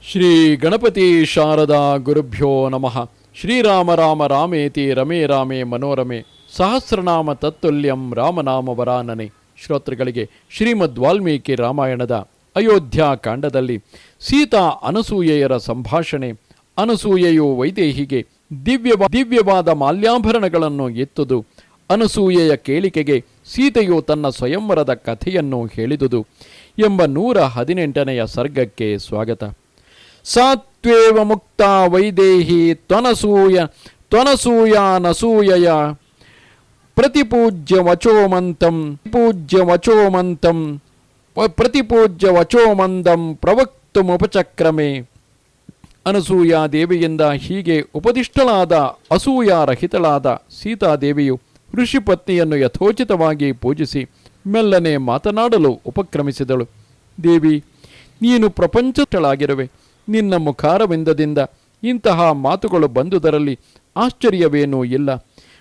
ಶ್ರೀ ಗಣಪತಿ ಶಾರದಾ ಗುರುಭ್ಯೋ ನಮಃ. ಶ್ರೀರಾಮ ರಾಮ ರಾಮೇತಿ ರಮೇ ರಾಮೇ ಮನೋರಮೆ ಸಹಸ್ರನಾಮ ತತ್ತುಲ್ಯಂ ರಾಮನಾಮ ವರಾನನೆ. ಶ್ರೋತೃಗಳಿಗೆ ಶ್ರೀಮದ್ ವಾಲ್ಮೀಕಿ ರಾಮಾಯಣದ ಅಯೋಧ್ಯ ಕಾಂಡದಲ್ಲಿ ಸೀತಾ ಅನಸೂಯೆಯರ ಸಂಭಾಷಣೆ. ಅನಸೂಯೆಯು ವೈದೇಹಿಗೆ ದಿವ್ಯವಾದ ಮಾಲ್ಯಾಭರಣಗಳನ್ನು ಎತ್ತುದು. ಅನಸೂಯೆಯ ಕೇಳಿಕೆಗೆ ಸೀತೆಯು ತನ್ನ ಸ್ವಯಂವರದ ಕಥೆಯನ್ನು ಹೇಳಿದುದು ಎಂಬ 118ನೆಯ ಸರ್ಗಕ್ಕೆ ಸ್ವಾಗತ. ಸಾತ್ವೇವ ಮುಕ್ತ ವೈದೇಹಿ ತ್ವನಸೂಯಾನಸೂಯಯ ಪ್ರತಿಪೂಜ್ಯ ವಚೋಮಂತಂ ಪ್ರವಕ್ತುಮುಪಚಕ್ರಮೆ. ಅನಸೂಯಾ ದೇವಿಯಿಂದ ಹೀಗೆ ಉಪದಿಷ್ಟಳಾದ ಅಸೂಯಾರಹಿತಳಾದ ಸೀತಾದೇವಿಯು ಋಷಿಪತ್ನಿಯನ್ನು ಯಥೋಚಿತವಾಗಿ ಪೂಜಿಸಿ ಮೆಲ್ಲನೆ ಮಾತನಾಡಲು ಉಪಕ್ರಮಿಸಿದಳು. ದೇವಿ, ನೀನು ಪ್ರಪಂಚಳಾಗಿರುವೆ. ನಿನ್ನ ಮುಖಾರವಿಂದದಿಂದ ಇಂತಹ ಮಾತುಗಳು ಬಂದುದರಲ್ಲಿ ಆಶ್ಚರ್ಯವೇನೂ ಇಲ್ಲ.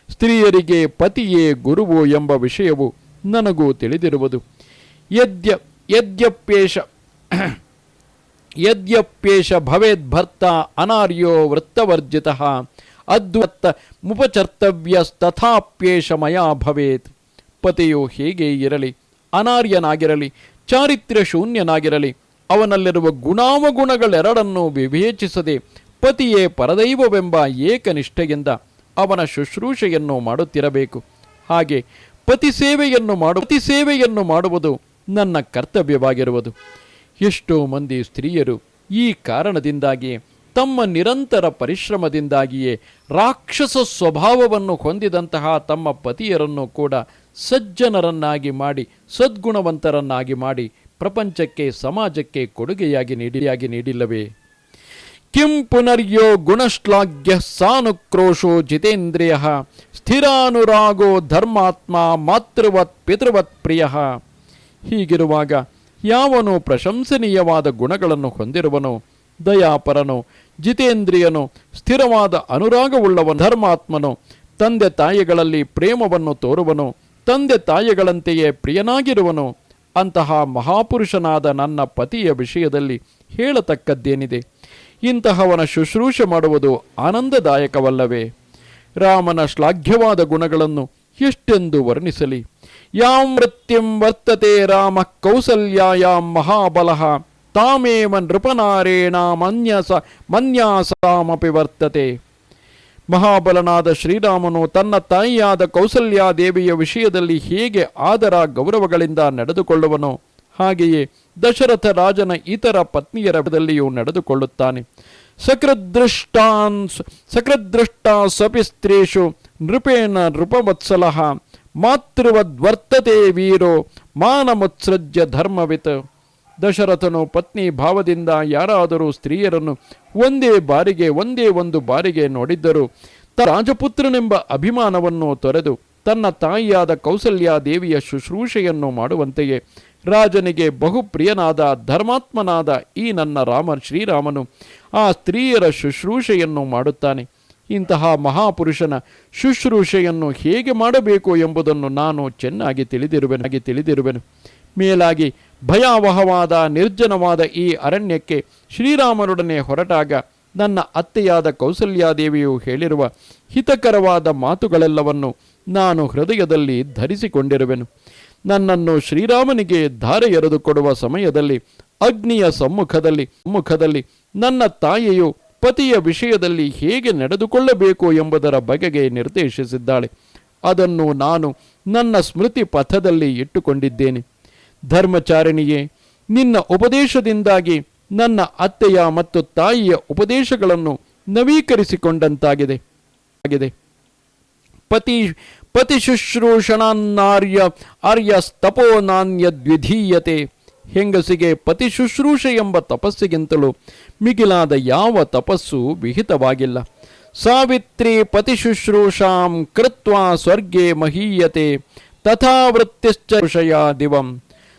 ಸ್ತ್ರೀಯರಿಗೆ ಪತಿಯೇ ಗುರುವು ಎಂಬ ವಿಷಯವು ನನಗೂ ತಿಳಿದಿರುವುದು. ಯದ್ಯಪ್ಯೇಷ ಭವೇದ್ಭರ್ತ ಅನಾರ್ಯೋ ವೃತ್ತವರ್ಜಿತಃ ಅದ್ವತ್ತ ಮುಪಚರ್ತವ್ಯಸ್ತಥಾಪ್ಯೇಷ ಮಯಾ ಭವೇತ್. ಪತಿಯು ಹೇಗೆ ಇರಲಿ, ಅನಾರ್ಯನಾಗಿರಲಿ, ಚಾರಿತ್ರ್ಯ ಶೂನ್ಯನಾಗಿರಲಿ, ಅವನಲ್ಲಿರುವ ಗುಣಾವಗುಣಗಳೆರಡನ್ನೂ ವಿವೇಚಿಸದೆ ಪತಿಯೇ ಪರದೈವವೆಂಬ ಏಕನಿಷ್ಠೆಯಿಂದ ಅವನ ಶುಶ್ರೂಷೆಯನ್ನು ಮಾಡುತ್ತಿರಬೇಕು. ಹಾಗೆ ಪತಿ ಸೇವೆಯನ್ನು ಮಾಡುವುದು ನನ್ನ ಕರ್ತವ್ಯವಾಗಿರುವುದು. ಎಷ್ಟೋ ಮಂದಿ ಸ್ತ್ರೀಯರು ಈ ಕಾರಣದಿಂದಾಗಿಯೇ, ತಮ್ಮ ನಿರಂತರ ಪರಿಶ್ರಮದಿಂದಾಗಿಯೇ ರಾಕ್ಷಸ ಸ್ವಭಾವವನ್ನು ಹೊಂದಿದಂತಹ ತಮ್ಮ ಪತಿಯರನ್ನು ಕೂಡ ಸಜ್ಜನರನ್ನಾಗಿ ಮಾಡಿ, ಸದ್ಗುಣವಂತರನ್ನಾಗಿ ಮಾಡಿ ಪ್ರಪಂಚಕ್ಕೆ, ಸಮಾಜಕ್ಕೆ ಕೊಡುಗೆಯಾಗಿ ನೀಡಿಲ್ಲವೇ? ಕಿಂ ಪುನರ್ಯೋ ಗುಣಶ್ಲಾಘ್ಯ ಸಾನುಕ್ರೋಶೋ ಜಿತೇಂದ್ರಿಯ ಸ್ಥಿರಾನುರಾಗೋ ಧರ್ಮಾತ್ಮ ಮಾತೃವತ್ ಪಿತೃವತ್ ಪ್ರಿಯ. ಹೀಗಿರುವಾಗ ಯಾವನು ಪ್ರಶಂಸನೀಯವಾದ ಗುಣಗಳನ್ನು ಹೊಂದಿರುವನೋ, ದಯಾಪರನು, ಜಿತೇಂದ್ರಿಯನು, ಸ್ಥಿರವಾದ ಅನುರಾಗವುಳ್ಳವನು, ಧರ್ಮಾತ್ಮನು, ತಂದೆ ತಾಯಿಗಳಲ್ಲಿ ಪ್ರೇಮವನ್ನು ತೋರುವನು, ತಂದೆ ತಾಯಿಗಳಂತೆಯೇ ಪ್ರಿಯನಾಗಿರುವನು, ಅಂತಹ ಮಹಾಪುರುಷನಾದ ನನ್ನ ಪತಿಯ ವಿಷಯದಲ್ಲಿ ಹೇಳತಕ್ಕದ್ದೇನಿದೆ? ಇಂತಹವನ ಶುಶ್ರೂಷೆ ಮಾಡುವುದು ಆನಂದದಾಯಕವಲ್ಲವೇ? ರಾಮನ ಶ್ಲಾಘ್ಯವಾದ ಗುಣಗಳನ್ನು ಎಷ್ಟೆಂದು ವರ್ಣಿಸಲಿ? ಯಾಂ ವೃತ್ತಿಂ ವರ್ತತೆ ರಾಮ ಕೌಸಲ್ಯಾಯಾಂ ಮಹಾಬಲಃ ತಾಮೇವ ನೃಪನಾರೇಣ ಮನ್ಯಾಸಾಮಪಿ ವರ್ತತೆ. ಮಹಾಬಲನಾದ ಶ್ರೀರಾಮನು ತನ್ನ ತಾಯಿಯಾದ ಕೌಸಲ್ಯಾದೇವಿಯ ವಿಷಯದಲ್ಲಿ ಹೇಗೆ ಆದರ ಗೌರವಗಳಿಂದ ನಡೆದುಕೊಳ್ಳುವನೋ, ಹಾಗೆಯೇ ದಶರಥ ರಾಜನ ಇತರ ಪತ್ನಿಯರ ವಿಷಯದಲ್ಲಿಯೂ ನಡೆದುಕೊಳ್ಳುತ್ತಾನೆ. ಸಕೃದೃಷ್ಟಾ ಸ್ವಪಿ ಸ್ತ್ರೀಷು ನೃಪೇಣ ನೃಪವತ್ಸಲಃ ಮಾತೃವದ್ವರ್ತತೆ ವೀರೋ ಮಾನಮುತ್ಸೃಜ್ಯ ಧರ್ಮವಿತ್. ದಶರಥನು ಪತ್ನಿ ಭಾವದಿಂದ ಯಾರಾದರೂ ಸ್ತ್ರೀಯರನ್ನು ಒಂದೇ ಒಂದು ಬಾರಿಗೆ ನೋಡಿದ್ದರೂ ರಾಜಪುತ್ರನೆಂಬ ಅಭಿಮಾನವನ್ನು ತೊರೆದು ತನ್ನ ತಾಯಿಯಾದ ಕೌಸಲ್ಯಾದೇವಿಯ ಶುಶ್ರೂಷೆಯನ್ನು ಮಾಡುವಂತೆಯೇ ರಾಜನಿಗೆ ಬಹುಪ್ರಿಯನಾದ ಧರ್ಮಾತ್ಮನಾದ ಈ ನನ್ನ ಶ್ರೀರಾಮನು ಆ ಸ್ತ್ರೀಯರ ಶುಶ್ರೂಷೆಯನ್ನು ಮಾಡುತ್ತಾನೆ. ಇಂತಹ ಮಹಾಪುರುಷನ ಶುಶ್ರೂಷೆಯನ್ನು ಹೇಗೆ ಮಾಡಬೇಕು ಎಂಬುದನ್ನು ನಾನು ಚೆನ್ನಾಗಿ ತಿಳಿದಿರುವೆನು. ಮೇಲಾಗಿ ಭಯಾವಹವಾದ ನಿರ್ಜನವಾದ ಈ ಅರಣ್ಯಕ್ಕೆ ಶ್ರೀರಾಮನೊಡನೆ ಹೊರಟಾಗ ನನ್ನ ಅತ್ತೆಯಾದ ಕೌಸಲ್ಯಾದೇವಿಯು ಹೇಳಿರುವ ಹಿತಕರವಾದ ಮಾತುಗಳೆಲ್ಲವನ್ನು ನಾನು ಹೃದಯದಲ್ಲಿ ಧರಿಸಿಕೊಂಡಿರುವೆನು. ನನ್ನನ್ನು ಶ್ರೀರಾಮನಿಗೆ ಧಾರೆ ಎರೆದು ಕೊಡುವ ಸಮಯದಲ್ಲಿ ಅಗ್ನಿಯ ಸಮ್ಮುಖದಲ್ಲಿ ನನ್ನ ತಾಯಿಯು ಪತಿಯ ವಿಷಯದಲ್ಲಿ ಹೇಗೆ ನಡೆದುಕೊಳ್ಳಬೇಕು ಎಂಬುದರ ಬಗೆಗೆ ನಿರ್ದೇಶಿಸಿದ್ದಾಳೆ. ಅದನ್ನು ನಾನು ನನ್ನ ಸ್ಮೃತಿ ಪಥದಲ್ಲಿ ಇಟ್ಟುಕೊಂಡಿದ್ದೇನೆ. ಧರ್ಮಚಾರಿಣಿಯೇ, ನಿನ್ನ ಉಪದೇಶದಿಂದಾಗಿ ನನ್ನ ಅತ್ತೆಯ ಮತ್ತು ತಾಯಿಯ ಉಪದೇಶಗಳನ್ನು ನವೀಕರಿಸಿಕೊಂಡಂತಾಗಿದೆ. ಪತಿ ಶುಶ್ರೂಷಣಾರ್ಯಸ್ತಪೋ ನಾನ್ಯದ್ವಿಧೀಯತೆ. ಹೆಂಗಸಿಗೆ ಪತಿ ಶುಶ್ರೂಷೆ ಎಂಬ ತಪಸ್ಸಿಗಿಂತಲೂ ಮಿಗಿಲಾದ ಯಾವ ತಪಸ್ಸು ವಿಹಿತವಾಗಿಲ್ಲ. ಸಾವಿತ್ರಿ ಪತಿ ಶುಶ್ರೂಷಾಂ ಕೃತ್ವಾ ಸ್ವರ್ಗೇ ಮಹೀಯತೆ ತಥಾ ವೃತ್ತಿಶ್ಚ ಋಷಯ ದಿವಂ.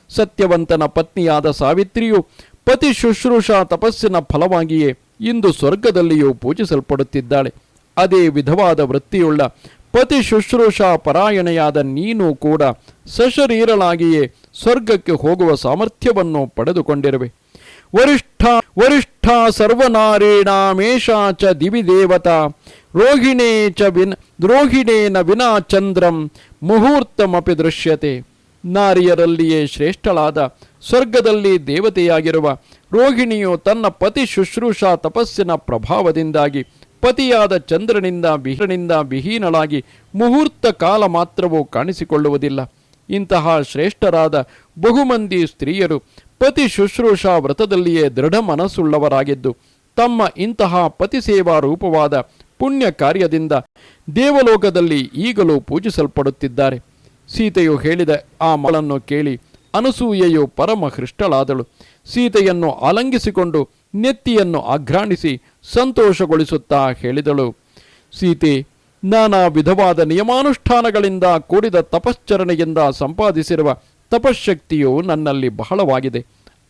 ಸತ್ಯವಂತನ ಪತ್ನಿಯಾದ ಸಾವಿತ್ರಿಯು ಪತಿ ಶುಶ್ರೂಷಾ ತಪಸ್ಸಿನ ಫಲವಾಗಿಯೇ ಇಂದು ಸ್ವರ್ಗದಲ್ಲಿಯೂ ಪೂಜಿಸಲ್ಪಡುತ್ತಿದ್ದಾಳೆ. ಅದೇ ವಿಧವಾದ ವೃತ್ತಿಯುಳ್ಳ ಪತಿ ಶುಶ್ರೂಷಾ ಪರಾಯಣೆಯಾದ ನೀನು ಕೂಡ ಸ್ವರ್ಗಕ್ಕೆ ಹೋಗುವ ಸಾಮರ್ಥ್ಯವನ್ನು ಪಡೆದುಕೊಂಡಿರುವೆ. ವರಿಷ್ಠ ಸರ್ವನಾರೇಣಾಮೇಷಾ ಚ ದಿವಿ ದೇವತಾ ರೋಹಿಣೇನ ವಿನಾ ಚಂದ್ರಂ ಮುಹೂರ್ತಮಪಿ ದೃಶ್ಯತೆ. ನಾರಿಯರಲ್ಲಿಯೇ ಶ್ರೇಷ್ಠಳಾದ ಸ್ವರ್ಗದಲ್ಲಿ ದೇವತೆಯಾಗಿರುವ ರೋಹಿಣಿಯು ತನ್ನ ಪತಿ ಶುಶ್ರೂಷಾ ತಪಸ್ಸಿನ ಪ್ರಭಾವದಿಂದಾಗಿ ಪತಿಯಾದ ಚಂದ್ರನಿಂದ ವಿಹೀನಳಾಗಿ ಮುಹೂರ್ತ ಕಾಲ ಮಾತ್ರವೂ ಕಾಣಿಸಿಕೊಳ್ಳುವುದಿಲ್ಲ. ಇಂತಹ ಶ್ರೇಷ್ಠರಾದ ಬಹುಮಂದಿ ಸ್ತ್ರೀಯರು ಪತಿ ಶುಶ್ರೂಷಾ ವ್ರತದಲ್ಲಿಯೇ ದೃಢ ಮನಸ್ಸುಳ್ಳವರಾಗಿದ್ದು ತಮ್ಮ ಇಂತಹ ಪತಿಸೇವಾ ರೂಪವಾದ ಪುಣ್ಯ ಕಾರ್ಯದಿಂದ ದೇವಲೋಕದಲ್ಲಿ ಈಗಲೂ ಪೂಜಿಸಲ್ಪಡುತ್ತಿದ್ದಾರೆ. ಸೀತೆಯು ಹೇಳಿದ ಆ ಮಾತನ್ನು ಕೇಳಿ ಅನಸೂಯೆಯು ಪರಮ ಹೃಷ್ಟಳಾದಳು. ಸೀತೆಯನ್ನು ಆಲಂಗಿಸಿಕೊಂಡು ನೆತ್ತಿಯನ್ನು ಆಘ್ರಾಣಿಸಿ ಸಂತೋಷಗೊಳಿಸುತ್ತಾ ಹೇಳಿದಳು, ಸೀತೆ, ನಾನಾ ವಿಧವಾದ ನಿಯಮಾನುಷ್ಠಾನಗಳಿಂದ ಕೂಡಿದ ತಪಶ್ಚರಣೆಯಿಂದ ಸಂಪಾದಿಸಿರುವ ತಪಶ್ಶಕ್ತಿಯು ನನ್ನಲ್ಲಿ ಬಹಳವಾಗಿದೆ.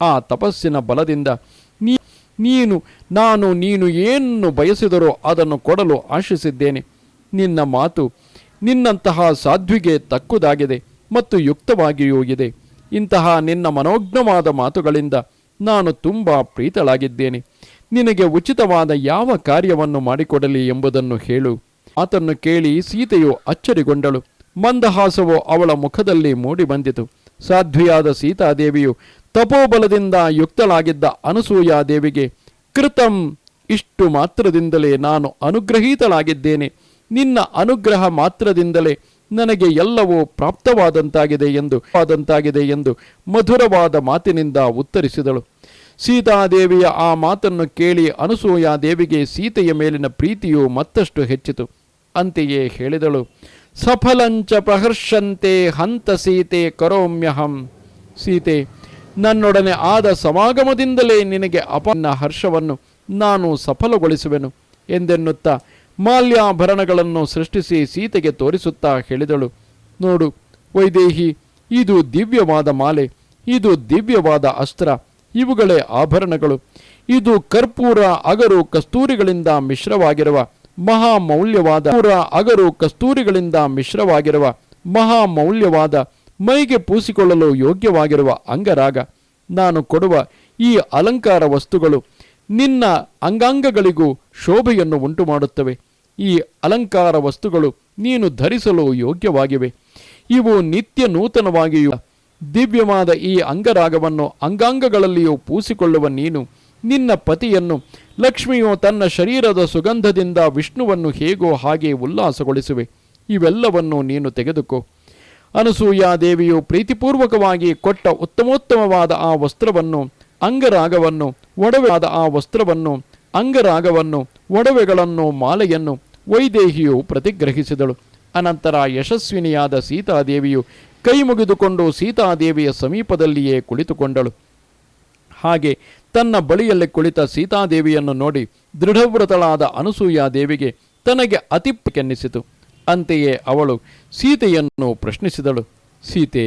ಆ ತಪಸ್ಸಿನ ಬಲದಿಂದ ನೀನು ಏನು ಬಯಸಿದರೋ ಅದನ್ನು ಕೊಡಲು ಆಶಿಸಿದ್ದೇನೆ. ನಿನ್ನ ಮಾತು ನಿನ್ನಂತಹ ಸಾಧ್ವಿಗೆ ತಕ್ಕುದಾಗಿದೆ ಮತ್ತು ಯುಕ್ತವಾಗಿಯೂ ಇದೆ. ಇಂತಹ ನಿನ್ನ ಮನೋಜ್ಞವಾದ ಮಾತುಗಳಿಂದ ನಾನು ತುಂಬ ಪ್ರೀತಳಾಗಿದ್ದೇನೆ. ನಿನಗೆ ಉಚಿತವಾದ ಯಾವ ಕಾರ್ಯವನ್ನು ಮಾಡಿಕೊಡಲಿ ಎಂಬುದನ್ನು ಹೇಳು. ಮಾತನ್ನು ಕೇಳಿ ಸೀತೆಯು ಅಚ್ಚರಿಗೊಂಡಳು. ಮಂದಹಾಸವು ಅವಳ ಮುಖದಲ್ಲಿ ಮೂಡಿಬಂದಿತು. ಸಾಧ್ವಿಯಾದ ಸೀತಾದೇವಿಯು ತಪೋಬಲದಿಂದ ಯುಕ್ತಳಾಗಿದ್ದ ಅನಸೂಯಾದೇವಿಗೆ, ಕೃತಂ, ಇಷ್ಟು ಮಾತ್ರದಿಂದಲೇ ನಾನು ಅನುಗ್ರಹೀತಳಾಗಿದ್ದೇನೆ. ನಿನ್ನ ಅನುಗ್ರಹ ಮಾತ್ರದಿಂದಲೇ ನನಗೆ ಎಲ್ಲವೂ ಪ್ರಾಪ್ತವಾದಂತಾಗಿದೆ ಎಂದು ಮಧುರವಾದ ಮಾತಿನಿಂದ ಉತ್ತರಿಸಿದಳು. ಸೀತಾದೇವಿಯ ಆ ಮಾತನ್ನು ಕೇಳಿ ಅನಸೂಯಾದೇವಿಗೆ ಸೀತೆಯ ಮೇಲಿನ ಪ್ರೀತಿಯು ಮತ್ತಷ್ಟು ಹೆಚ್ಚಿತು. ಅಂತೆಯೇ ಹೇಳಿದಳು, ಸಫಲಂಚ ಪ್ರಹರ್ಷಂತೆ ಹಂತ ಸೀತೆ ಕರೋಮ್ಯಹಂ. ಸೀತೆ, ನನ್ನೊಡನೆ ಆದ ಸಮಾಗಮದಿಂದಲೇ ನಿನಗೆ ಅಪನ್ನ ಹರ್ಷವನ್ನು ನಾನು ಸಫಲಗೊಳಿಸುವೆನು ಎಂದೆನ್ನುತ್ತಾ ಮಾಲ್ಯಾಭರಣಗಳನ್ನು ಸೃಷ್ಟಿಸಿ ಸೀತೆಗೆ ತೋರಿಸುತ್ತಾ ಹೇಳಿದಳು, ನೋಡು ವೈದೇಹಿ, ಇದು ದಿವ್ಯವಾದ ಮಾಲೆ, ಇದು ದಿವ್ಯವಾದ ಅಸ್ತ್ರ, ಇವುಗಳೇ ಆಭರಣಗಳು. ಇದು ಕರ್ಪೂರ ಅಗರು ಕಸ್ತೂರಿಗಳಿಂದ ಮಿಶ್ರವಾಗಿರುವ ಮಹಾಮೌಲ್ಯವಾದ ಮೈಗೆ ಪೂಸಿಕೊಳ್ಳಲು ಯೋಗ್ಯವಾಗಿರುವ ಅಂಗರಾಗ. ನಾನು ಕೊಡುವ ಈ ಅಲಂಕಾರ ವಸ್ತುಗಳು ನಿನ್ನ ಅಂಗಾಂಗಗಳಿಗೂ ಶೋಭೆಯನ್ನು ಉಂಟು ಮಾಡುತ್ತವೆ. ಈ ಅಲಂಕಾರ ವಸ್ತುಗಳು ನೀನು ಧರಿಸಲು ಯೋಗ್ಯವಾಗಿವೆ. ಇವು ನಿತ್ಯ ನೂತನವಾಗಿಯೂ ದಿವ್ಯವಾದ ಈ ಅಂಗರಾಗವನ್ನು ಅಂಗಾಂಗಗಳಲ್ಲಿಯೂ ಪೂಸಿಕೊಳ್ಳುವ ನೀನು ನಿನ್ನ ಪತಿಯನ್ನು, ಲಕ್ಷ್ಮಿಯು ತನ್ನ ಶರೀರದ ಸುಗಂಧದಿಂದ ವಿಷ್ಣುವನ್ನು ಹೇಗೋ ಹಾಗೆ ಉಲ್ಲಾಸಗೊಳಿಸುವೆ. ಇವೆಲ್ಲವನ್ನು ನೀನು ತೆಗೆದುಕೋ. ಅನಸೂಯಾದೇವಿಯು ಪ್ರೀತಿಪೂರ್ವಕವಾಗಿ ಕೊಟ್ಟ ಉತ್ತಮೋತ್ತಮವಾದ ಆ ವಸ್ತ್ರವನ್ನು, ಅಂಗರಾಗವನ್ನು, ಒಡವೆಗಳನ್ನು, ಮಾಲೆಯನ್ನು ವೈದೇಹಿಯು ಪ್ರತಿಗ್ರಹಿಸಿದಳು. ಅನಂತರ ಯಶಸ್ವಿನಿಯಾದ ಸೀತಾದೇವಿಯು ಕೈ ಮುಗಿದುಕೊಂಡು ಸೀತಾದೇವಿಯ ಸಮೀಪದಲ್ಲಿಯೇ ಕುಳಿತುಕೊಂಡಳು. ಹಾಗೆ ತನ್ನ ಬಳಿಯಲ್ಲಿ ಕುಳಿತ ಸೀತಾದೇವಿಯನ್ನು ನೋಡಿ ದೃಢವ್ರತಳಾದ ಅನಸೂಯಾದೇವಿಗೆ ತನಗೆ ಅತಿ ಕೆನ್ನಿಸಿತು. ಅಂತೆಯೇ ಅವಳು ಸೀತೆಯನ್ನು ಪ್ರಶ್ನಿಸಿದಳು, ಸೀತೆ,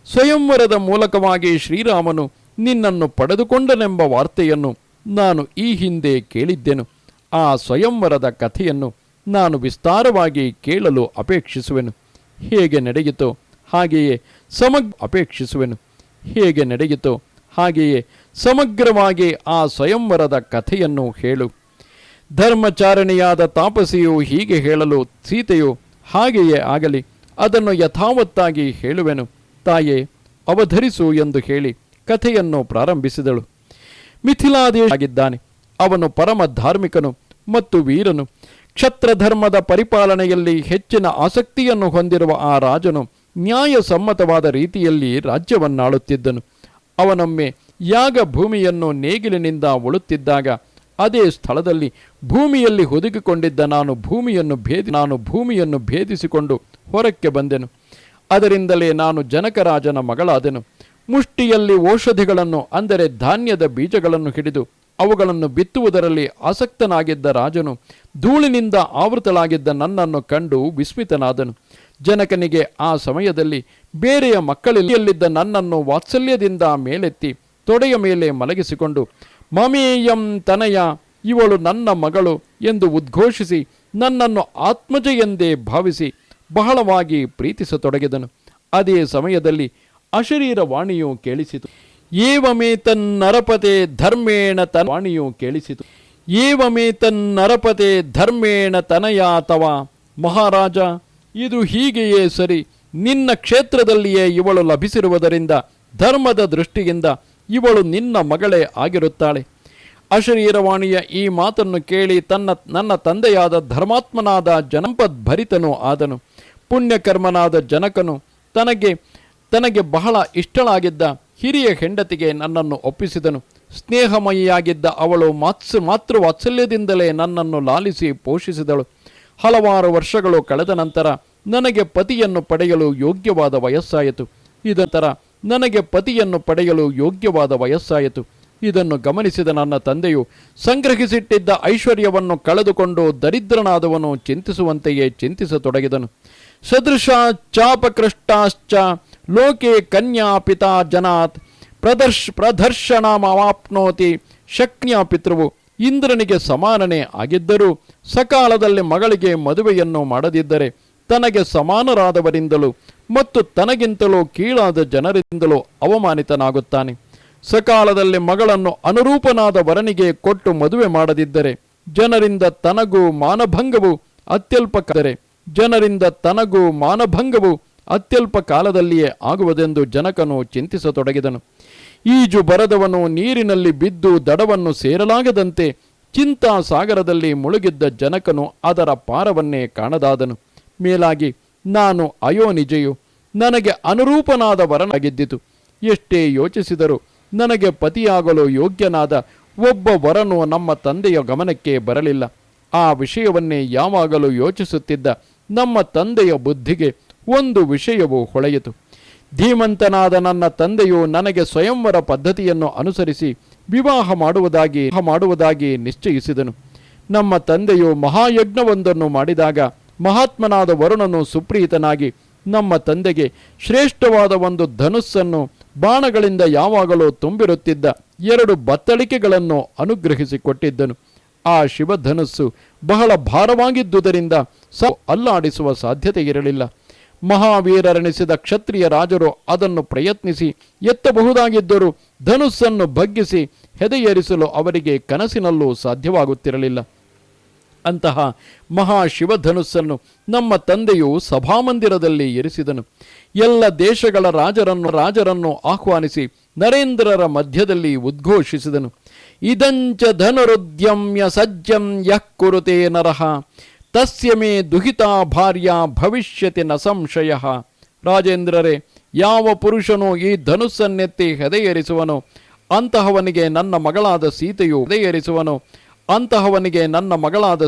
ಸ್ವಯಂವರದ ಮೂಲಕವಾಗಿ ಶ್ರೀರಾಮನು ನಿನ್ನನ್ನು ಪಡೆದುಕೊಂಡನೆಂಬ ವಾರ್ತೆಯನ್ನು ನಾನು ಈ ಹಿಂದೆ ಕೇಳಿದ್ದೆನು. ಆ ಸ್ವಯಂವರದ ಕಥೆಯನ್ನು ನಾನು ವಿಸ್ತಾರವಾಗಿ ಕೇಳಲು ಅಪೇಕ್ಷಿಸುವೆನು. ಹೇಗೆ ನಡೆಯಿತೋ ಹಾಗೆಯೇ ಸಮಗ್ರವಾಗಿ ಆ ಸ್ವಯಂವರದ ಕಥೆಯನ್ನು ಹೇಳು. ಧರ್ಮಚಾರಿಣಿಯಾದ ತಾಪಸಿಯು ಹೀಗೆ ಹೇಳಲು ಸೀತೆಯು, ಹಾಗೆಯೇ ಆಗಲಿ, ಅದನ್ನು ಯಥಾವತ್ತಾಗಿ ಹೇಳುವೆನು ತಾಯೇ, ಅವಧರಿಸು ಎಂದು ಹೇಳಿ ಕಥೆಯನ್ನು ಪ್ರಾರಂಭಿಸಿದಳು. ಮಿಥಿಲಾದೇಶಾಗಿದ್ದಾನೆ. ಅವನು ಪರಮ ಧಾರ್ಮಿಕನು ಮತ್ತು ವೀರನು. ಕ್ಷತ್ರಧರ್ಮದ ಪರಿಪಾಲನೆಯಲ್ಲಿ ಹೆಚ್ಚಿನ ಆಸಕ್ತಿಯನ್ನು ಹೊಂದಿರುವ ಆ ರಾಜನು ನ್ಯಾಯಸಮ್ಮತವಾದ ರೀತಿಯಲ್ಲಿ ರಾಜ್ಯವನ್ನಾಳುತ್ತಿದ್ದನು. ಅವನೊಮ್ಮೆ ಯಾಗ ಭೂಮಿಯನ್ನು ನೇಗಿಲಿನಿಂದ ಉಳುತ್ತಿದ್ದಾಗ ಅದೇ ಸ್ಥಳದಲ್ಲಿ ಭೂಮಿಯಲ್ಲಿ ಹುದುಗಿಕೊಂಡಿದ್ದ ನಾನು ಭೂಮಿಯನ್ನು ಭೇದಿಸಿಕೊಂಡು ಹೊರಕ್ಕೆ ಬಂದೆನು. ಅದರಿಂದಲೇ ನಾನು ಜನಕರಾಜನ ಮಗಳಾದೆನು. ಮುಷ್ಟಿಯಲ್ಲಿ ಔಷಧಿಗಳನ್ನು, ಅಂದರೆ ಧಾನ್ಯದ ಬೀಜಗಳನ್ನು ಹಿಡಿದು ಅವುಗಳನ್ನು ಬಿತ್ತುವುದರಲ್ಲಿ ಆಸಕ್ತನಾಗಿದ್ದ ರಾಜನು ಧೂಳಿನಿಂದ ಆವೃತಳಾಗಿದ್ದ ನನ್ನನ್ನು ಕಂಡು ವಿಸ್ಮಿತನಾದನು. ಜನಕನಿಗೆ ಆ ಸಮಯದಲ್ಲಿ ಬೇರೆಯ ಮಕ್ಕಳಲ್ಲಿದ್ದ ನನ್ನನ್ನು ವಾತ್ಸಲ್ಯದಿಂದ ಮೇಲೆತ್ತಿ ತೊಡೆಯ ಮೇಲೆ ಮಲಗಿಸಿಕೊಂಡು, ಮಮೇಯಂ ತನಯ, ಇವಳು ನನ್ನ ಮಗಳು ಎಂದು ಉದ್ಘೋಷಿಸಿ ನನ್ನನ್ನು ಆತ್ಮಜ ಎಂದೇ ಭಾವಿಸಿ ಬಹಳವಾಗಿ ಪ್ರೀತಿಸತೊಡಗಿದನು. ಅದೇ ಸಮಯದಲ್ಲಿ ಅಶರೀರ ವಾಣಿಯು ಕೇಳಿಸಿತು. ಏವಮೇತನ್ನರಪತೆ ಧರ್ಮೇಣ ತನ ವಾಣಿಯು ಕೇಳಿಸಿತು. ಏವಮೇತನ್ನರಪತೆ ಧರ್ಮೇಣ ತನಯಾ ತವ. ಮಹಾರಾಜ, ಇದು ಹೀಗೆಯೇ ಸರಿ. ನಿನ್ನ ಕ್ಷೇತ್ರದಲ್ಲಿಯೇ ಇವಳು ಲಭಿಸಿರುವುದರಿಂದ ಧರ್ಮದ ದೃಷ್ಟಿಯಿಂದ ಇವಳು ನಿನ್ನ ಮಗಳೇ ಆಗಿರುತ್ತಾಳೆ. ಅಶರೀರವಾಣಿಯ ಈ ಮಾತನ್ನು ಕೇಳಿ ನನ್ನ ತಂದೆಯಾದ ಧರ್ಮಾತ್ಮನಾದ ಜನಪದ್ಭರಿತನೂ ಆದನು. ಪುಣ್ಯಕರ್ಮನಾದ ಜನಕನು ತನಗೆ ಬಹಳ ಇಷ್ಟಳಾಗಿದ್ದ ಹಿರಿಯ ಹೆಂಡತಿಗೆ ನನ್ನನ್ನು ಒಪ್ಪಿಸಿದನು. ಸ್ನೇಹಮಯಿಯಾಗಿದ್ದ ಅವಳು ಮಾತೃವಾತ್ಸಲ್ಯದಿಂದಲೇ ನನ್ನನ್ನು ಲಾಲಿಸಿ ಪೋಷಿಸಿದಳು. ಹಲವಾರು ವರ್ಷಗಳು ಕಳೆದ ನಂತರ ನನಗೆ ಪತಿಯನ್ನು ಪಡೆಯಲು ಯೋಗ್ಯವಾದ ವಯಸ್ಸಾಯಿತು. ಇದನ್ನು ಗಮನಿಸಿದ ನನ್ನ ತಂದೆಯು ಸಂಗ್ರಹಿಸಿಟ್ಟಿದ್ದ ಐಶ್ವರ್ಯವನ್ನು ಕಳೆದುಕೊಂಡು ದರಿದ್ರನಾದವನು ಚಿಂತಿಸುವಂತೆಯೇ ಚಿಂತಿಸತೊಡಗಿದನು. ಸದೃಶ ಚಾಪಕೃಷ್ಟಾಶ್ಚ ಲೋಕೆ ಕನ್ಯಾ ಪಿತಾ ಜನಾತ್ ಪ್ರದರ್ಶನಮಾಪ್ನೋತಿ. ಶಕ್ನಿಯ ಪಿತೃವು ಇಂದ್ರನಿಗೆ ಸಮಾನನೇ ಆಗಿದ್ದರೂ ಸಕಾಲದಲ್ಲಿ ಮಗಳಿಗೆ ಮದುವೆಯನ್ನು ಮಾಡದಿದ್ದರೆ ತನಗೆ ಸಮಾನರಾದವರಿಂದಲೂ ಮತ್ತು ತನಗಿಂತಲೂ ಕೀಳಾದ ಜನರಿಂದಲೂ ಅವಮಾನಿತನಾಗುತ್ತಾನೆ. ಸಕಾಲದಲ್ಲಿ ಮಗಳನ್ನು ಅನುರೂಪನಾದ ವರನಿಗೆ ಕೊಟ್ಟು ಮದುವೆ ಮಾಡದಿದ್ದರೆ ಜನರಿಂದ ತನಗೂ ಮಾನಭಂಗವು ಅತ್ಯಲ್ಪ ಕಾಲದಲ್ಲಿಯೇ ಆಗುವುದೆಂದು ಜನಕನು ಚಿಂತಿಸತೊಡಗಿದನು. ಈಜು ಬರದವನು ನೀರಿನಲ್ಲಿ ಬಿದ್ದು ದಡವನ್ನು ಸೇರಲಾಗದಂತೆ ಚಿಂತಾ ಸಾಗರದಲ್ಲಿ ಮುಳುಗಿದ್ದ ಜನಕನು ಅದರ ಪಾರವನ್ನೇ ಕಾಣದಾದನು. ಮೇಲಾಗಿ ನಾನು ಅಯೋನಿಜೆಯು, ನನಗೆ ಅನುರೂಪನಾದ ವರನಾಗಿದ್ದಿತು. ಎಷ್ಟೇ ಯೋಚಿಸಿದರೂ ನನಗೆ ಪತಿಯಾಗಲು ಯೋಗ್ಯನಾದ ಒಬ್ಬ ವರನು ನಮ್ಮ ತಂದೆಯ ಗಮನಕ್ಕೆ ಬರಲಿಲ್ಲ. ಆ ವಿಷಯವನ್ನೇ ಯಾವಾಗಲೂ ಯೋಚಿಸುತ್ತಿದ್ದ ನಮ್ಮ ತಂದೆಯ ಬುದ್ಧಿಗೆ ಒಂದು ವಿಷಯವು ಹೊಳೆಯಿತು. ಧೀಮಂತನಾದ ನನ್ನ ತಂದೆಯು ನನಗೆ ಸ್ವಯಂವರ ಪದ್ಧತಿಯನ್ನು ಅನುಸರಿಸಿ ವಿವಾಹ ಮಾಡುವುದಾಗಿ ನಿಶ್ಚಯಿಸಿದನು. ನಮ್ಮ ತಂದೆಯು ಮಹಾಯಜ್ಞವೊಂದನ್ನು ಮಾಡಿದಾಗ ಮಹಾತ್ಮನಾದ ವರುಣನು ಸುಪ್ರೀತನಾಗಿ ನಮ್ಮ ತಂದೆಗೆ ಶ್ರೇಷ್ಠವಾದ ಒಂದು ಧನುಸ್ಸನ್ನು ಬಾಣಗಳಿಂದ ಯಾವಾಗಲೂ ತುಂಬಿರುತ್ತಿದ್ದ 2 ಬತ್ತಳಿಕೆಗಳನ್ನು ಅನುಗ್ರಹಿಸಿಕೊಟ್ಟಿದ್ದನು. ಆ ಶಿವಧನುಸ್ಸು ಬಹಳ ಭಾರವಾಗಿದ್ದುದರಿಂದ ಅಲ್ಲಾಡಿಸುವ ಸಾಧ್ಯತೆ ಇರಲಿಲ್ಲ. ಮಹಾವೀರರೆನಿಸಿದ ಕ್ಷತ್ರಿಯ ರಾಜರು ಅದನ್ನು ಪ್ರಯತ್ನಿಸಿ ಎತ್ತಬಹುದಾಗಿದ್ದರೂ ಧನುಸ್ಸನ್ನು ಬಗ್ಗಿಸಿ ಹೆದೆಯೇರಿಸಲು ಅವರಿಗೆ ಕನಸಿನಲ್ಲೂ ಸಾಧ್ಯವಾಗುತ್ತಿರಲಿಲ್ಲ. ಅಂತಹ ಮಹಾಶಿವಧನುಸ್ಸನ್ನು ನಮ್ಮ ತಂದೆಯು ಸಭಾಮಂದಿರದಲ್ಲಿ ಇರಿಸಿದನು. ಎಲ್ಲ ದೇಶಗಳ ರಾಜರನ್ನು ಆಹ್ವಾನಿಸಿ ನರೇಂದ್ರರ ಮಧ್ಯದಲ್ಲಿ ಉದ್ಘೋಷಿಸಿದನು. ಇದಂಚ ಧನುರುದ್ಯಮ್ಯ ಸಜ್ಜಂ ಯಃ ಕುರುತೆ ನರಃ ತಸ್ಯ ಮೇ ದುಹಿತಾ ಭಾರ್ಯ ಭವಿಷ್ಯತಿ ನ ಸಂಶಯ. ರಾಜೇಂದ್ರರೇ, ಯಾವ ಪುರುಷನು ಈ ಧನುಸ್ಸನ್ನೆತ್ತಿ ಹೆದೆಯೇರಿಸುವನೋ ಅಂತಹವನಿಗೆ ನನ್ನ ಮಗಳಾದ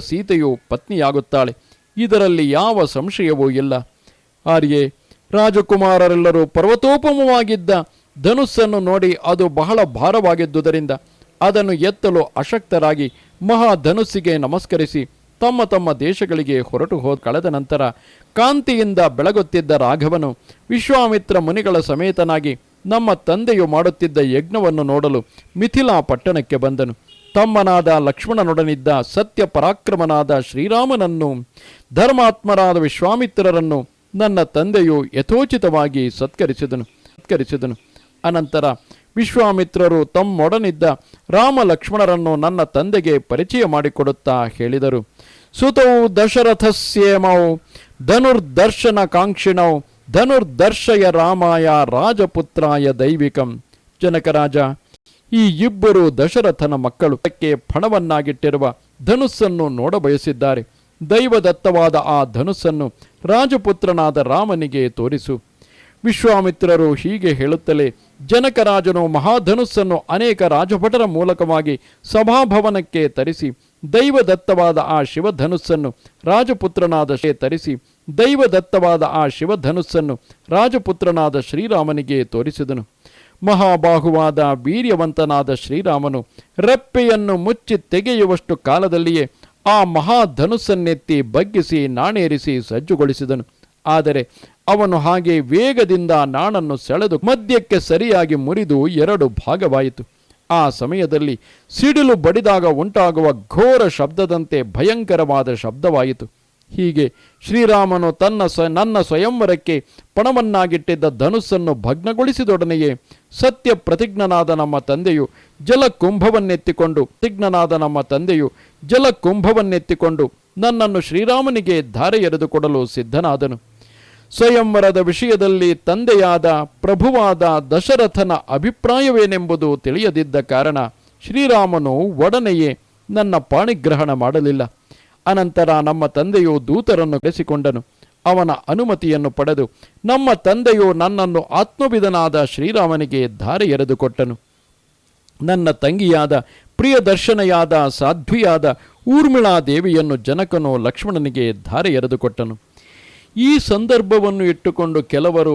ಸೀತೆಯು ಪತ್ನಿಯಾಗುತ್ತಾಳೆ. ಇದರಲ್ಲಿ ಯಾವ ಸಂಶಯವೂ ಇಲ್ಲ. ಆರ್ಯೆ, ರಾಜಕುಮಾರರೆಲ್ಲರೂ ಪರ್ವತೋಪಮವಾಗಿದ್ದ ಧನುಸ್ಸನ್ನು ನೋಡಿ ಅದು ಬಹಳ ಭಾರವಾಗಿದ್ದುದರಿಂದ ಅದನ್ನು ಎತ್ತಲು ಅಶಕ್ತರಾಗಿ ಮಹಾಧನುಸ್ಸಿಗೆ ನಮಸ್ಕರಿಸಿ ತಮ್ಮ ತಮ್ಮ ದೇಶಗಳಿಗೆ ಹೊರಟು ಕಳೆದ ನಂತರ ಕಾಂತಿಯಿಂದ ಬೆಳಗುತ್ತಿದ್ದ ರಾಘವನು ವಿಶ್ವಾಮಿತ್ರ ಮುನಿಗಳ ಸಮೇತನಾಗಿ ನಮ್ಮ ತಂದೆಯು ಮಾಡುತ್ತಿದ್ದ ಯಜ್ಞವನ್ನು ನೋಡಲು ಮಿಥಿಲಾ ಪಟ್ಟಣಕ್ಕೆ ಬಂದನು. ತಮ್ಮನಾದ ಲಕ್ಷ್ಮಣನೊಡನಿದ್ದ ಸತ್ಯ ಪರಾಕ್ರಮನಾದ ಶ್ರೀರಾಮನನ್ನು, ಧರ್ಮಾತ್ಮರಾದ ವಿಶ್ವಾಮಿತ್ರರನ್ನು ನನ್ನ ತಂದೆಯು ಯಥೋಚಿತವಾಗಿ ಸತ್ಕರಿಸಿದನು. ಅನಂತರ ವಿಶ್ವಾಮಿತ್ರರು ತಮ್ಮೊಡನಿದ್ದ ರಾಮ ಲಕ್ಷ್ಮಣರನ್ನು ನನ್ನ ತಂದೆಗೆ ಪರಿಚಯ ಮಾಡಿಕೊಡುತ್ತಾ ಹೇಳಿದರು. ಸುತೌ ದಶರಥಸ್ಯೇಮೌ ಧನುರ್ದರ್ಶನ ಕಾಂಕ್ಷಿಣೌ ಧನುರ್ದರ್ಶಯ ರಾಮಾಯ ರಾಜಪುತ್ರಾಯ ದೈವಿಕಂ. ಜನಕರಾಜ, ಈ ಇಬ್ಬರು ದಶರಥನ ಮಕ್ಕಳು ಅದಕ್ಕೆ ಪಣವನ್ನಾಗಿಟ್ಟಿರುವ ಧನುಸ್ಸನ್ನು ನೋಡಬಯಸಿದ್ದಾರೆ. ದೈವದತ್ತವಾದ ಆ ಧನುಸ್ಸನ್ನು ರಾಜಪುತ್ರನಾದ ರಾಮನಿಗೆ ತೋರಿಸು. ವಿಶ್ವಾಮಿತ್ರರು ಹೀಗೆ ಹೇಳುತ್ತಲೇ ಜನಕರಾಜನು ಮಹಾಧನುಸ್ಸನ್ನು ಅನೇಕ ರಾಜಭಟರ ಮೂಲಕವಾಗಿ ಸಭಾಭವನಕ್ಕೆ ತರಿಸಿ ದೈವದತ್ತವಾದ ಆ ಶಿವಧನುಸ್ಸನ್ನು ರಾಜಪುತ್ರನಾದ ಶ್ರೀರಾಮನಿಗೆ ತೋರಿಸಿದನು. ಮಹಾಬಾಹುವಾದ ವೀರ್ಯವಂತನಾದ ಶ್ರೀರಾಮನು ರೆಪ್ಪೆಯನ್ನು ಮುಚ್ಚಿ ತೆಗೆಯುವಷ್ಟು ಕಾಲದಲ್ಲಿಯೇ ಆ ಮಹಾಧನುಸ್ಸನ್ನೆತ್ತಿ ಬಗ್ಗಿಸಿ ನಾಣೇರಿಸಿ ಸಜ್ಜುಗೊಳಿಸಿದನು. ಆದರೆ ಅವನು ಹಾಗೆ ವೇಗದಿಂದ ನಾಣನ್ನು ಸೆಳೆದು ಮಧ್ಯಕ್ಕೆ ಸರಿಯಾಗಿ ಮುರಿದು 2 ಭಾಗವಾಯಿತು. ಆ ಸಮಯದಲ್ಲಿ ಸಿಡಿಲು ಬಡಿದಾಗ ಉಂಟಾಗುವ ಘೋರ ಶಬ್ದದಂತೆ ಭಯಂಕರವಾದ ಶಬ್ದವಾಯಿತು. ಹೀಗೆ ಶ್ರೀರಾಮನು ನನ್ನ ಸ್ವಯಂವರಕ್ಕೆ ಪಣವನ್ನಾಗಿಟ್ಟಿದ್ದ ಧನುಸ್ಸನ್ನು ಭಗ್ನಗೊಳಿಸಿದೊಡನೆಯೇ ಸತ್ಯ ಪ್ರತಿಜ್ಞನಾದ ನಮ್ಮ ತಂದೆಯು ಜಲಕುಂಭವನ್ನೆತ್ತಿಕೊಂಡು ನನ್ನನ್ನು ಶ್ರೀರಾಮನಿಗೆ ಧಾರೆ ಎರೆದುಕೊಡಲು ಸಿದ್ಧನಾದನು. ಸ್ವಯಂವರದ ವಿಷಯದಲ್ಲಿ ತಂದೆಯಾದ ಪ್ರಭುವಾದ ದಶರಥನ ಅಭಿಪ್ರಾಯವೇನೆಂಬುದು ತಿಳಿಯದಿದ್ದ ಕಾರಣ ಶ್ರೀರಾಮನು ಒಡನೆಯೇ ನನ್ನ ಪಾಣಿಗ್ರಹಣ ಮಾಡಲಿಲ್ಲ. ಅನಂತರ ನಮ್ಮ ತಂದೆಯು ದೂತರನ್ನು ಕರೆಸಿಕೊಂಡನು. ಅವನ ಅನುಮತಿಯನ್ನು ಪಡೆದು ನಮ್ಮ ತಂದೆಯು ನನ್ನನ್ನು ಆತ್ಮವಿಧನಾದ ಶ್ರೀರಾಮನಿಗೆ ಧಾರೆ ಎರೆದುಕೊಟ್ಟನು. ನನ್ನ ತಂಗಿಯಾದ ಪ್ರಿಯದರ್ಶನೆಯಾದ ಸಾಧ್ವಿಯಾದ ಊರ್ಮಿಳಾ ದೇವಿಯನ್ನು ಜನಕನು ಲಕ್ಷ್ಮಣನಿಗೆ ಧಾರೆ ಎರೆದುಕೊಟ್ಟನು. ಈ ಸಂದರ್ಭವನ್ನು ಇಟ್ಟುಕೊಂಡು ಕೆಲವರು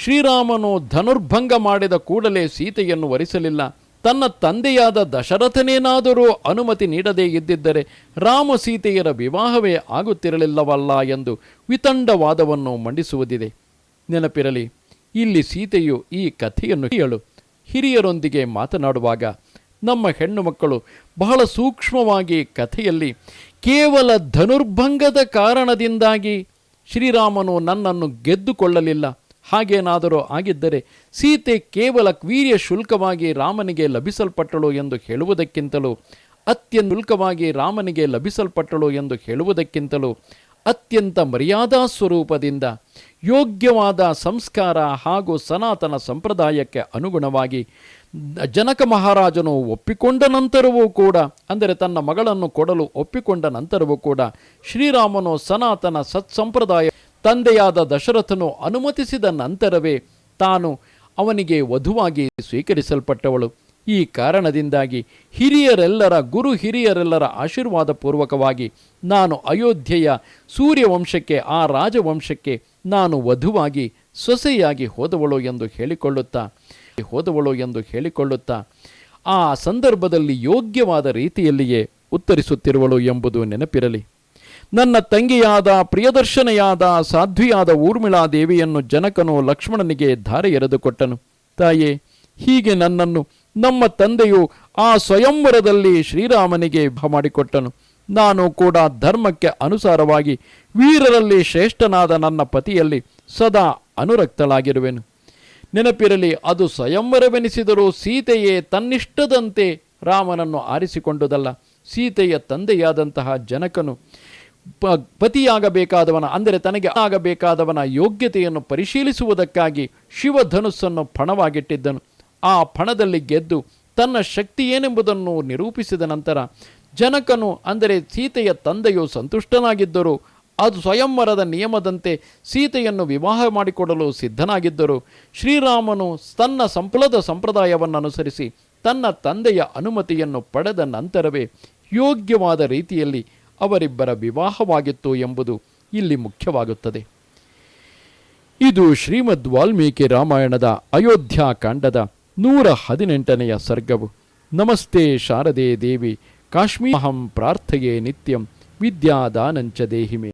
ಶ್ರೀರಾಮನು ಧನುರ್ಭಂಗ ಮಾಡಿದ ಕೂಡಲೇ ಸೀತೆಯನ್ನು ವರಿಸಲಿಲ್ಲ. ತನ್ನ ತಂದೆಯಾದ ದಶರಥನೇನಾದರೂ ಅನುಮತಿ ನೀಡದೇ ಇದ್ದಿದ್ದರೆ ರಾಮ ಸೀತೆಯರ ವಿವಾಹವೇ ಆಗುತ್ತಿರಲಿಲ್ಲವಲ್ಲ ಎಂದು ವಿತಂಡವಾದವನ್ನು ಮಂಡಿಸುವುದಿದೆ. ನೆನಪಿರಲಿ, ಇಲ್ಲಿ ಸೀತೆಯು ಈ ಕಥೆಯನ್ನು ಕೇಳು ಹಿರಿಯರೊಂದಿಗೆ ಮಾತನಾಡುವಾಗ ನಮ್ಮ ಹೆಣ್ಣು ಮಕ್ಕಳು ಬಹಳ ಸೂಕ್ಷ್ಮವಾಗಿ ಕಥೆಯಲ್ಲಿ ಕೇವಲ ಧನುರ್ಭಂಗದ ಕಾರಣದಿಂದಾಗಿ ಶ್ರೀರಾಮನು ನನ್ನನ್ನು ಗೆದ್ದುಕೊಳ್ಳಲಿಲ್ಲ, ಹಾಗೇನಾದರೂ ಆಗಿದ್ದರೆ ಸೀತೆ ಕೇವಲ ವೀರ್ಯ ಶುಲ್ಕವಾಗಿ ರಾಮನಿಗೆ ಲಭಿಸಲ್ಪಟ್ಟಳು ಎಂದು ಹೇಳುವುದಕ್ಕಿಂತಲೂ ಅತ್ಯಂತ ಮರ್ಯಾದಾ ಸ್ವರೂಪದಿಂದ ಯೋಗ್ಯವಾದ ಸಂಸ್ಕಾರ ಹಾಗೂ ಸನಾತನ ಸಂಪ್ರದಾಯಕ್ಕೆ ಅನುಗುಣವಾಗಿ ಜನಕ ಮಹಾರಾಜನು ಒಪ್ಪಿಕೊಂಡ ನಂತರವೂ ಕೂಡ, ಅಂದರೆ ತನ್ನ ಮಗಳನ್ನು ಕೊಡಲು ಒಪ್ಪಿಕೊಂಡ ನಂತರವೂ ಕೂಡ ಶ್ರೀರಾಮನು ಸನಾತನ ಸತ್ಸಂಪ್ರದಾಯ ತಂದೆಯಾದ ದಶರಥನು ಅನುಮತಿಸಿದ ನಂತರವೇ ತಾನು ಅವನಿಗೆ ವಧುವಾಗಿ ಸ್ವೀಕರಿಸಲ್ಪಟ್ಟವಳು. ಈ ಕಾರಣದಿಂದಾಗಿ ಹಿರಿಯರೆಲ್ಲರ ಆಶೀರ್ವಾದ ಪೂರ್ವಕವಾಗಿ ನಾನು ಅಯೋಧ್ಯೆಯ ಸೂರ್ಯವಂಶಕ್ಕೆ, ಆ ರಾಜವಂಶಕ್ಕೆ ನಾನು ವಧುವಾಗಿ ಸೊಸೆಯಾಗಿ ಹೋದವಳು ಎಂದು ಹೇಳಿಕೊಳ್ಳುತ್ತಾ ಆ ಸಂದರ್ಭದಲ್ಲಿ ಯೋಗ್ಯವಾದ ರೀತಿಯಲ್ಲಿಯೇ ಉತ್ತರಿಸುತ್ತಿರುವಳು ಎಂಬುದು ನೆನಪಿರಲಿ. ನನ್ನ ತಂಗಿಯಾದ ಪ್ರಿಯದರ್ಶನೆಯಾದ ಸಾಧ್ವಿಯಾದ ಊರ್ಮಿಳಾ ದೇವಿಯನ್ನು ಜನಕನು ಲಕ್ಷ್ಮಣನಿಗೆ ಧಾರೆ ಎರೆದುಕೊಟ್ಟನು. ತಾಯೇ, ಹೀಗೆ ನನ್ನನ್ನು ನಮ್ಮ ತಂದೆಯು ಆ ಸ್ವಯಂವರದಲ್ಲಿ ಶ್ರೀರಾಮನಿಗೆ ಮಾಡಿಕೊಟ್ಟನು. ನಾನು ಕೂಡ ಧರ್ಮಕ್ಕೆ ಅನುಸಾರವಾಗಿ ವೀರರಲ್ಲಿ ಶ್ರೇಷ್ಠನಾದ ನನ್ನ ಪತಿಯಲ್ಲಿ ಸದಾ ಅನುರಕ್ತಳಾಗಿರುವೆನು. ನೆನಪಿರಲಿ, ಅದು ಸ್ವಯಂವರವೆನಿಸಿದರೂ ಸೀತೆಯೇ ತನ್ನಿಷ್ಟದಂತೆ ರಾಮನನ್ನು ಆರಿಸಿಕೊಂಡುದಲ್ಲ. ಸೀತೆಯ ತಂದೆಯಾದಂತಹ ಜನಕನು ಪತಿಯಾಗಬೇಕಾದವನ, ಅಂದರೆ ತನಗೆ ಆಗಬೇಕಾದವನ ಯೋಗ್ಯತೆಯನ್ನು ಪರಿಶೀಲಿಸುವುದಕ್ಕಾಗಿ ಶಿವಧನುಸ್ಸನ್ನು ಪಣವಾಗಿಟ್ಟಿದ್ದನು. ಆ ಪಣದಲ್ಲಿ ಗೆದ್ದು ತನ್ನ ಶಕ್ತಿ ಏನೆಂಬುದನ್ನು ನಿರೂಪಿಸಿದ ನಂತರ ಜನಕನು, ಅಂದರೆ ಸೀತೆಯ ತಂದೆಯು ಸಂತುಷ್ಟನಾಗಿದ್ದರು. ಅದು ಸ್ವಯಂವರದ ನಿಯಮದಂತೆ ಸೀತೆಯನ್ನು ವಿವಾಹ ಮಾಡಿಕೊಡಲು ಸಿದ್ಧನಾಗಿದ್ದರು. ಶ್ರೀರಾಮನು ತನ್ನ ಸಂಪ್ರದಾಯವನ್ನು ಅನುಸರಿಸಿ ತನ್ನ ತಂದೆಯ ಅನುಮತಿಯನ್ನು ಪಡೆದ ನಂತರವೇ ಯೋಗ್ಯವಾದ ರೀತಿಯಲ್ಲಿ ಅವರಿಬ್ಬರ ವಿವಾಹವಾಗಿತ್ತು ಎಂಬುದು ಇಲ್ಲಿ ಮುಖ್ಯವಾಗುತ್ತದೆ. ಇದು ಶ್ರೀಮದ್ ವಾಲ್ಮೀಕಿ ರಾಮಾಯಣದ ಅಯೋಧ್ಯಾಕಾಂಡದ 118ನೆಯ ಸರ್ಗವು. ನಮಸ್ತೆ ಶಾರದೆ ದೇವಿ ಕಾಶ್ಮೀರಹಂ ಪ್ರಾರ್ಥಯೇ ನಿತ್ಯಂ ವಿದ್ಯಾದಾನಂಚ ದೇಹಿಮೆ.